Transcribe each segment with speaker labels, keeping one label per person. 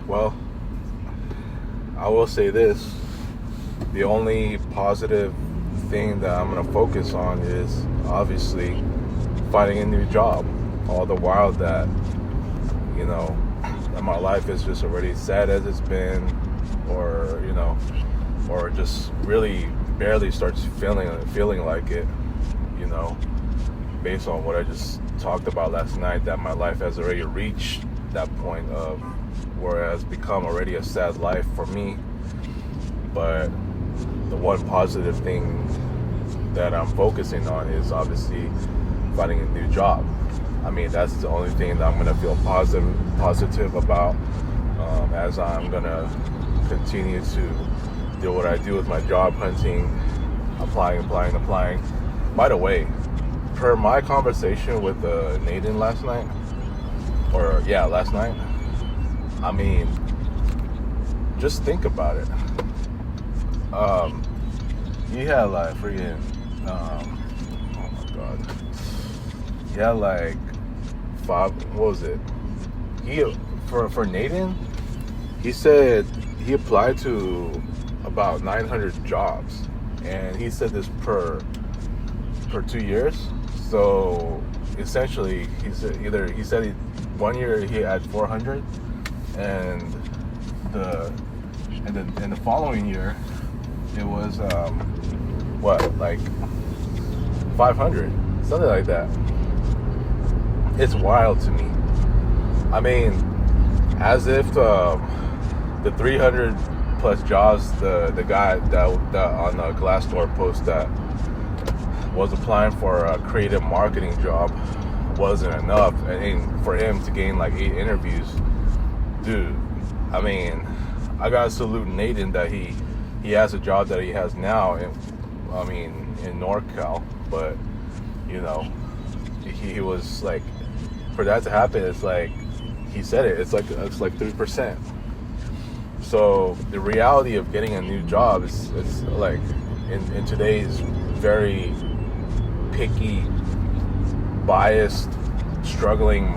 Speaker 1: Well, I will say this. The only positive thing that I'm going to focus on is obviously finding a new job. All the while that, that my life is just already sad as it's been, or, or just really barely starts feeling like it, based on what I just talked about last night, that my life has already reached that point of where it has become already a sad life for me. But the one positive thing that I'm focusing on is obviously finding a new job. I mean, that's the only thing that I'm going to feel positive about, as I'm going to continue to do what I do with my job hunting, applying. By the way, per my conversation with Nathan last night, I mean, just think about it. He had like freaking, oh my god, he had like for Nathan, he said he applied to about 900 jobs, and he said this per 2 years. So essentially, he said 1 year he had 400, and the following year it was like 500, something like that. It's wild to me. I mean, as if the 300 plus jobs the guy that on the Glassdoor post that was applying for a creative marketing job wasn't enough, and for him to gain like 8 interviews. Dude, I mean, I gotta salute Nathan that he has a job that he has now in NorCal, but he was like, for that to happen, it's like he said it's like 3%. So the reality of getting a new job is like in today's very picky, biased, struggling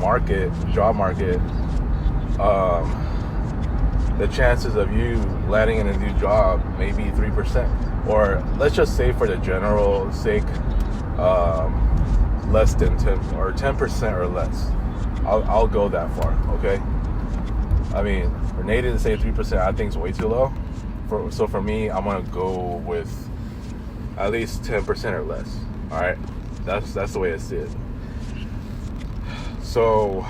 Speaker 1: job market, the chances of you landing in a new job may be 3%, or let's just say for the general sake, less than 10 or 10% or less. I'll go that far, okay? I mean, for Nathan to say 3%, I think is way too low. So for me, I'm gonna go with at least 10% or less. All right, that's the way I see it. So,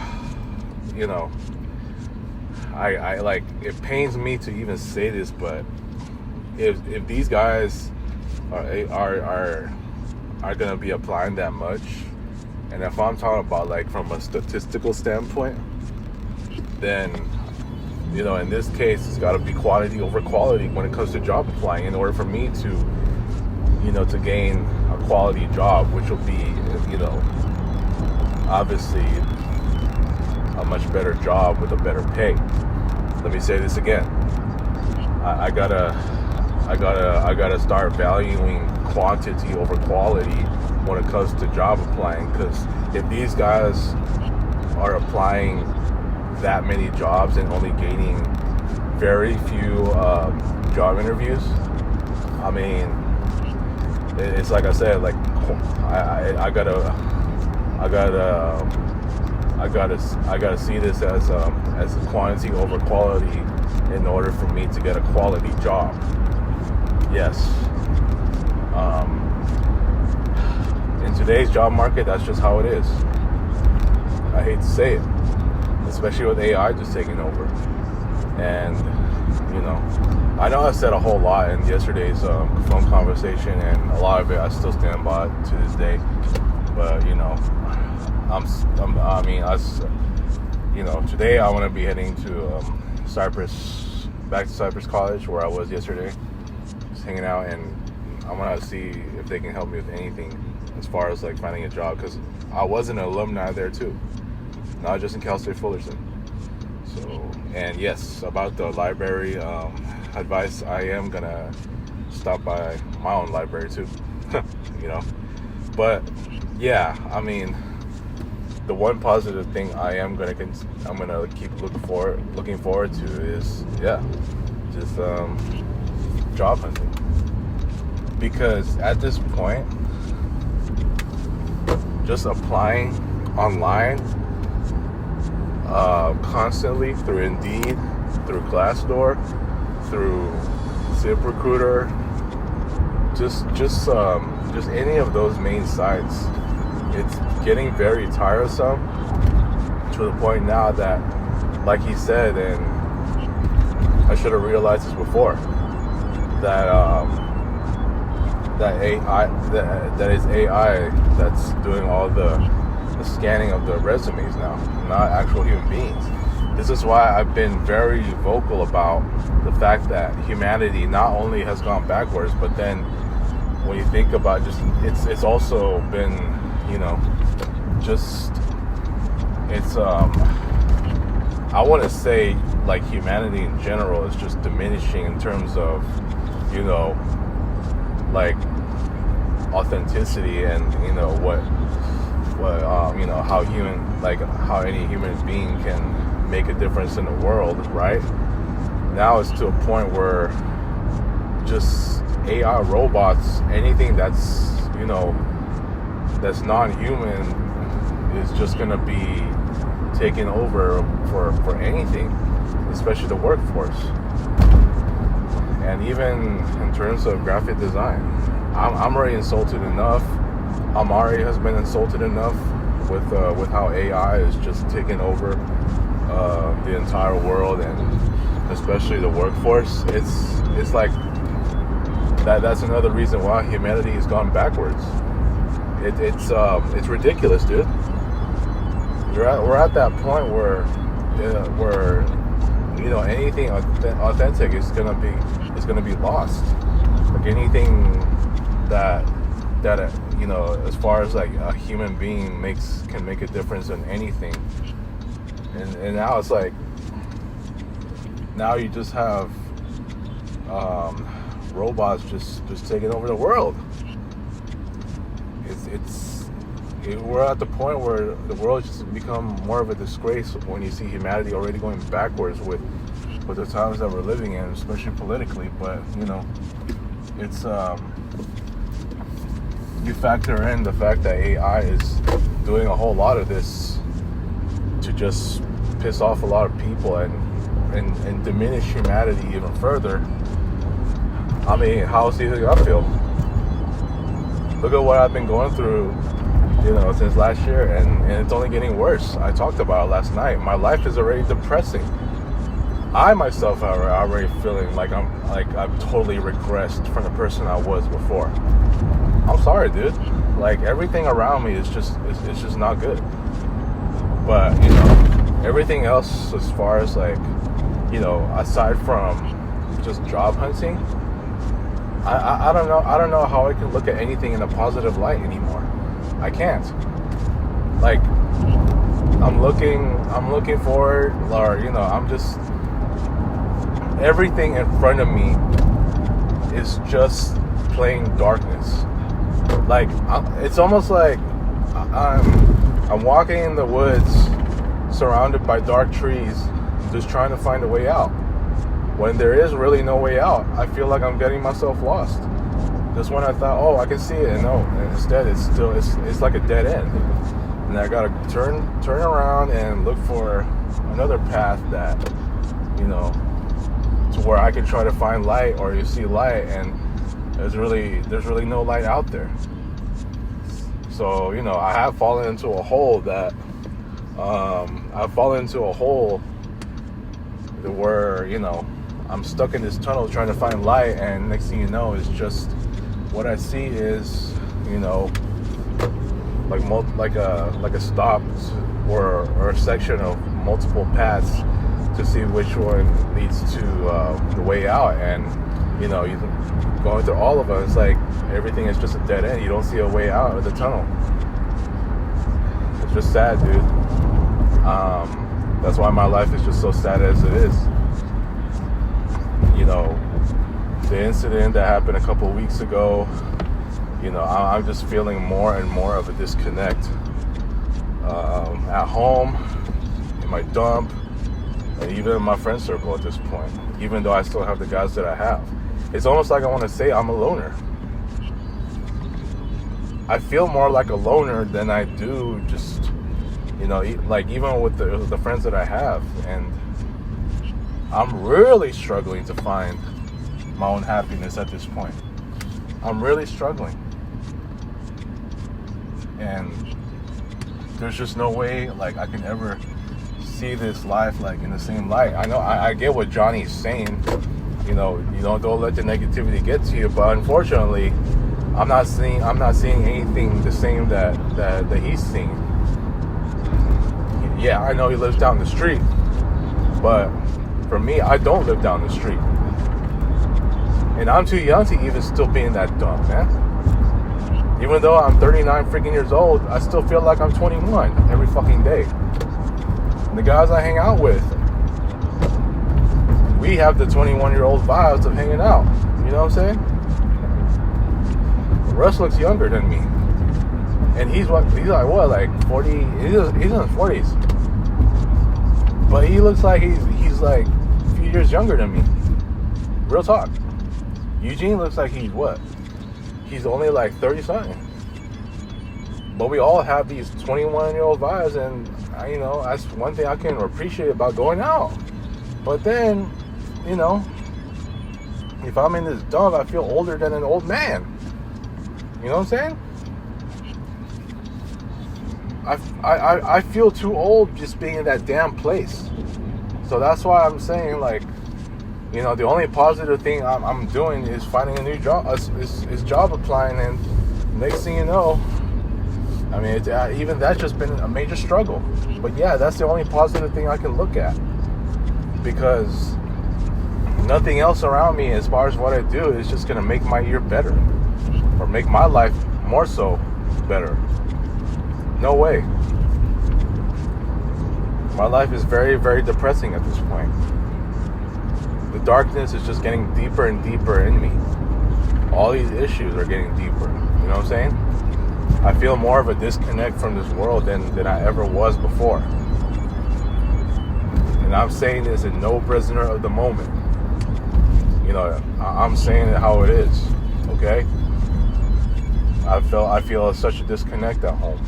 Speaker 1: I like, it pains me to even say this, but if these guys are gonna be applying that much, and if I'm talking about like from a statistical standpoint, then in this case it's got to be quantity over quality when it comes to job applying, in order for me to gain a quality job, which will be obviously a much better job with a better pay. Let me say this again. I gotta start valuing quantity over quality when it comes to job applying, because if these guys are applying that many jobs and only gaining very few job interviews, I mean, it's like I said, like I gotta see this as quantity over quality in order for me to get a quality job. Yes. In today's job market, that's just how it is. I hate to say it, especially with AI just taking over. And I know I said a whole lot in yesterday's phone conversation, and a lot of it I still stand by to this day. But today I want to be heading to back to Cypress College, where I was yesterday, just hanging out, and I want to see if they can help me with anything as far as like finding a job, because I was an alumni there too, not just in Cal State Fullerton. So, and yes, about the library advice, I am gonna stop by my own library too. You know, but yeah, I mean, the one positive thing I'm gonna keep looking forward to is just job hunting, because at this point, just applying online constantly through Indeed, through Glassdoor, through ZipRecruiter, just any of those main sites, it's getting very tiresome to the point now that, like he said, and I should have realized this before, that that is AI that's doing all the scanning of the resumes now, not actual human beings. This is why I've been very vocal about the fact that humanity not only has gone backwards, but then when you think about it's also been, you know, I want to say, like, humanity in general is just diminishing in terms of, you know, like authenticity and, you know, what you know, how any human being can make a difference in the world, right? Now it's to a point where just AI robots, anything that's, you know, that's non-human is just gonna be taken over for anything, especially the workforce. And even in terms of graphic design, I'm already insulted enough. Amari has been insulted enough with how AI is just taking over the entire world, and especially the workforce. It's like that's another reason why humanity has gone backwards. It's ridiculous, dude. We're at that point where you know, anything authentic is gonna be lost. Like anything that you know, as far as like a human being can make a difference in anything. And now it's like, now you just have robots just taking over the world. We're at the point where the world has just become more of a disgrace when you see humanity already going backwards with the times that we're living in, especially politically. But, you know, it's you factor in the fact that AI is doing a whole lot of this to just piss off a lot of people and diminish humanity even further. I mean, how else do you think I feel? Look at what I've been going through, you know, since last year, and it's only getting worse. I talked about it last night. My life is already depressing. I myself are already feeling like I've totally regressed from the person I was before. I'm sorry, dude. Like, everything around me is just not good. But, you know, everything else, as far as, like, you know, aside from just job hunting, I don't know how I can look at anything in a positive light anymore. I can't. Like, I'm looking forward, or, you know, I'm just, everything in front of me is just plain darkness. Like, it's almost like I'm walking in the woods surrounded by dark trees, just trying to find a way out, when there is really no way out. I feel like I'm getting myself lost. Just when I thought, oh, I can see it, and no, and instead it's like a dead end, and I gotta turn around and look for another path that, you know, to where I can try to find light, or you see light, and there's really no light out there. So, you know, I have fallen into a hole where, you know, I'm stuck in this tunnel trying to find light, and next thing you know, is just what I see is, you know, like a stop or a section of multiple paths to see which one leads to the way out. And you know, you going through all of us, like everything is just a dead end. You don't see a way out of the tunnel. It's just sad, dude. That's why my life is just so sad as it is. You know, the incident that happened a couple of weeks ago, you know, I'm just feeling more and more of a disconnect at home, in my dump, and even in my friend circle at this point, even though I still have the guys that I have. It's almost like I want to say I'm a loner. I feel more like a loner than I do just, you know, like even with the friends that I have. And I'm really struggling to find my own happiness at this point. I'm really struggling. And there's just no way like I can ever see this life like in the same light. I know I get what Johnny's saying. You know, don't let the negativity get to you, but unfortunately I'm not seeing anything the same that he's seeing. Yeah, I know he lives down the street, but for me, I don't live down the street. And I'm too young to even still be in that dump, man. Even though I'm 39 freaking years old, I still feel like I'm 21 every fucking day. And the guys I hang out with, we have the 21-year-old vibes of hanging out. You know what I'm saying? Russ looks younger than me. And he's like 40, he's in his 40s. But he looks like he's like a few years younger than me. Real talk. Eugene looks like he's what? He's only like 30 something. But we all have these 21-year-old vibes, and you know, that's one thing I can appreciate about going out. But then, you know, if I'm in this dump, I feel older than an old man. You know what I'm saying? I feel too old just being in that damn place. So that's why I'm saying, like, you know, the only positive thing I'm doing is finding a new job, is job applying, and next thing you know, I mean, even that's just been a major struggle. But yeah, that's the only positive thing I can look at, because nothing else around me as far as what I do is just going to make my year better, or make my life more so better. No way. My life is very, very depressing at this point. The darkness is just getting deeper and deeper in me. All these issues are getting deeper. You know what I'm saying? I feel more of a disconnect from this world than I ever was before. And I'm saying this in no prisoner of the moment. You know, I'm saying it how it is. Okay? I feel such a disconnect at home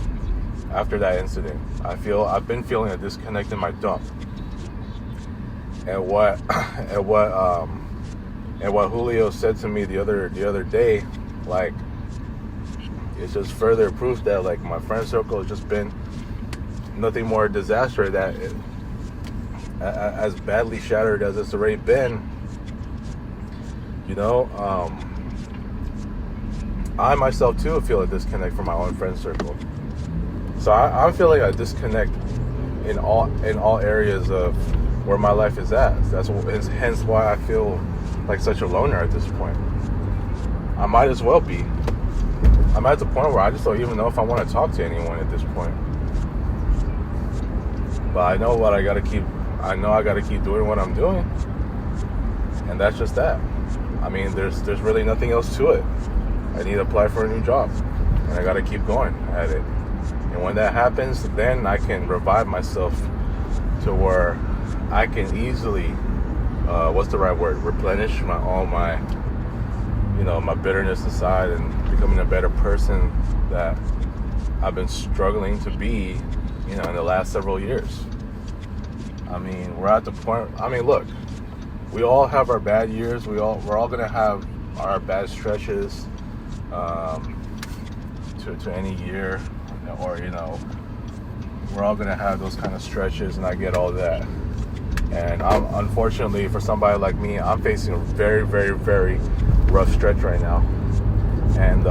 Speaker 1: after that incident. I've been feeling a disconnect in my dump. And what Julio said to me the other day, like, it's just further proof that, like, my friend circle has just been nothing more disaster, that as badly shattered as it's already been. You know, I myself too feel a disconnect from my own friend circle. So I'm feeling a disconnect in all areas of where my life is at. Hence why I feel like such a loner at this point. I might as well be. I'm at the point where I just don't even know if I want to talk to anyone at this point. But I know I gotta keep doing what I'm doing. And that's just that. I mean, there's really nothing else to it. I need to apply for a new job, and I gotta keep going at it. And when that happens, then I can revive myself to where I can easily, replenish all my bitterness aside, and becoming a better person that I've been struggling to be, in the last several years. I mean, we're at the point. I mean, look, we all have our bad years. We're all gonna have our bad stretches to any year, or we're all gonna have those kind of stretches, and I get all that. And unfortunately, for somebody like me, I'm facing a very, very, very rough stretch right now, and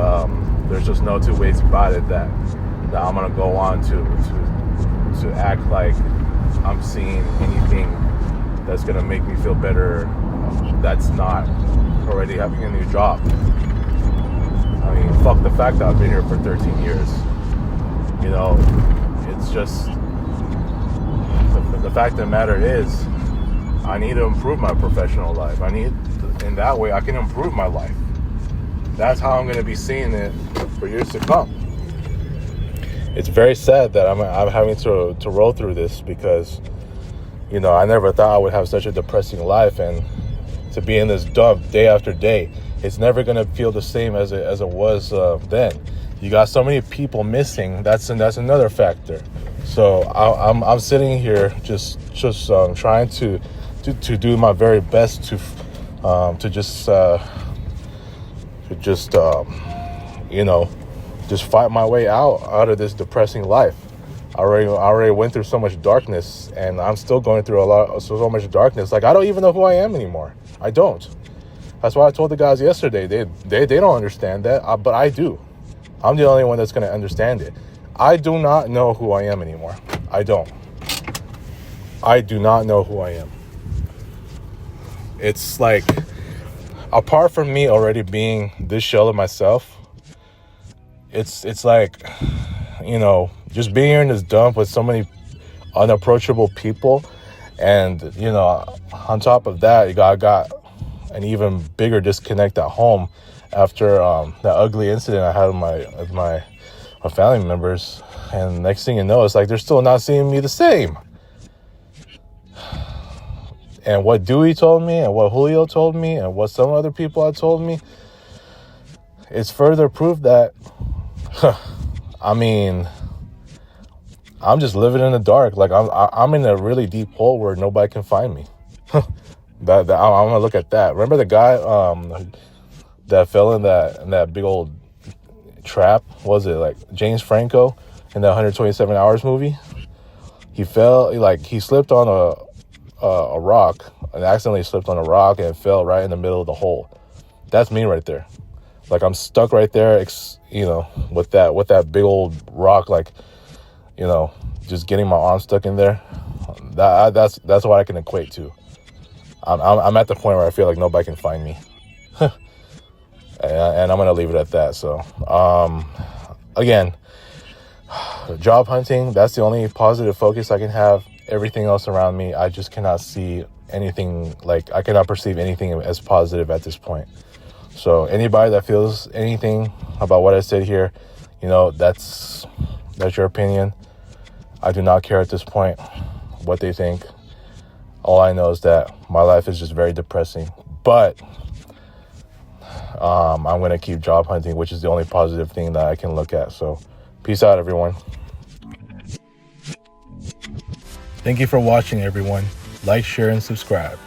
Speaker 1: there's just no two ways about it that I'm gonna go on to act like I'm seeing anything that's gonna make me feel better. That's not already having a new job. I mean, fuck the fact that I've been here for 13 years. You know, it's just the fact of the matter is, I need to improve my professional life. In that way, I can improve my life. That's how I'm going to be seeing it for years to come. It's very sad that I'm having to roll through this because, you know, I never thought I would have such a depressing life, and to be in this dump day after day, it's never going to feel the same as it was then. You got so many people missing. That's another factor. So I'm sitting here just trying to do my very best to just fight my way out of this depressing life. I already went through so much darkness, and I'm still going through so much darkness. Like, I don't even know who I am anymore. I don't. That's why I told the guys yesterday. They don't understand that, but I do. I'm the only one that's going to understand it. I do not know who I am anymore. I don't. I do not know who I am. It's like, apart from me already being this shell of myself, it's like, you know, just being here in this dump with so many unapproachable people, and, you know, on top of that, I got an even bigger disconnect at home after that ugly incident I had with my family members. And next thing you know, it's like they're still not seeing me the same. And what Dewey told me, and what Julio told me, and what some other people had told me, it's further proof that, I mean, I'm just living in the dark. Like, I'm in a really deep hole where nobody can find me. I'm gonna look at that. Remember the guy that fell in that big old trap? Was it like James Franco in that 127 Hours movie? He fell, he slipped on a rock, and accidentally slipped on a rock and fell right in the middle of the hole. That's me right there. Like, I'm stuck right there, you know, with that big old rock, like, you know, just getting my arm stuck in there. That's what I can equate to. I'm at the point where I feel like nobody can find me. And I'm going to leave it at that. So, again, job hunting, that's the only positive focus I can have. Everything else around me, I just cannot see anything, like, I cannot perceive anything as positive at this point. So anybody that feels anything about what I said here, you know, that's your opinion. I do not care at this point what they think. All I know is that my life is just very depressing. But I'm going to keep job hunting, which is the only positive thing that I can look at. So peace out, everyone. Thank you for watching, everyone. Like, share, and subscribe.